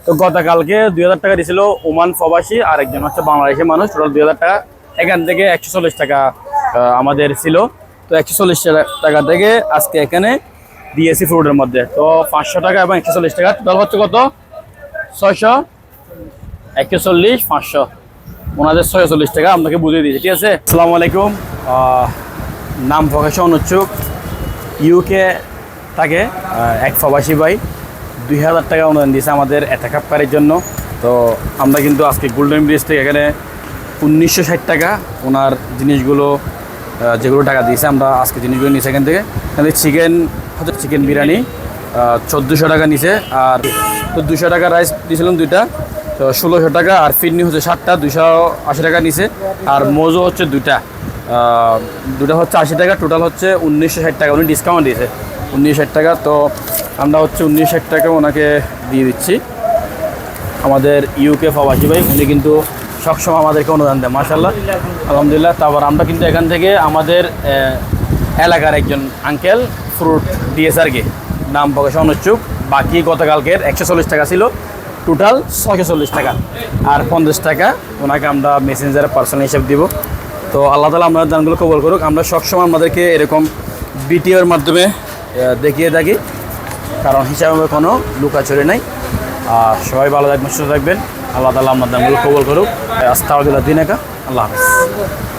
তো গতকালকে 2000 টাকা দিয়েছিল ওমান প্রবাসী, আর একজন হচ্ছে বাংলাদেশের মানুষ। টোটাল 2000 টাকা। এখান থেকে 140 টাকা আমাদের ছিল। তো 140 টাকা থেকে আজকে এখানে দিয়েছি ফ্রুটের মধ্যে। তো 500 টাকা এবং 140 টাকা টোটাল হচ্ছে কত? 600, 140, 500, ওনাদের 640 টাকা আপনাকে বুঝিয়ে দিয়েছি। ঠিক আছে। আসসালামু আলাইকুম। নাম প্রকাশে অনুচ্ছুক, ইউকে থাকে এক প্রবাসী ভাই 2000 টাকা অনুদান দিয়েছে আমাদের এতেকাফকারীর জন্য। তো আমরা কিন্তু আজকে গোল্ডেন ব্রিজ থেকে এখানে 1960 টাকা ওনার জিনিসগুলো, যেগুলো টাকা দিয়েছে আমরা আজকে জিনিসগুলো নিয়েছি এখান থেকে। এখানে চিকেন বিরিয়ানি 1400 টাকা নিছে, আর তো 200 টাকা রাইস দিয়েছিলাম দুইটা, তো 1600 টাকা। আর ফিরনি হচ্ছে 7টা, 280 টাকা নিছে। আর মোজো হচ্ছে দুটা হচ্ছে 80 টাকা। টোটাল হচ্ছে 1960 টাকা। উনি ডিসকাউন্ট দিয়েছে 1960 টাকা। তো আমরা হচ্ছে 1960 টাকা ওনাকে দিয়ে দিচ্ছি। আমাদের ইউকে প্রবাসী ভাই, উনি কিন্তু সবসময় আমাদেরকে অনুদান দেয়, মাশাআল্লাহ, আলহামদুলিল্লাহ। তারপর আমরা কিন্তু এখান থেকে আমাদের এলাকার একজন আঙ্কেল ফ্রুট দিয়েছে আর কি, নাম প্রকাশে অনুচ্ছুক। বাকি গতকালকের 140 টাকা ছিল, টোটাল 640 টাকা। আর 50 টাকা ওনাকে আমরা মেসেঞ্জারে পার্সোনাল হিসেবে দিব। তো আল্লাহ তাআলা আমাদের দানগুলো কবুল করুক। আমরা সবসময় আমাদেরকে এরকম ভিডিওর মাধ্যমে দেখিয়ে থাকি, কারণ হিসাবে কোনো লুকাচুরি নাই। আর সবাই ভালো থাকবেন, সুস্থ থাকবেন। আল্লাহ তাআলা আমাদের দানগুলো কবুল করুক। আস্তাগফিরুল্লাহ দিনাকা। আল্লাহ হাফেজ।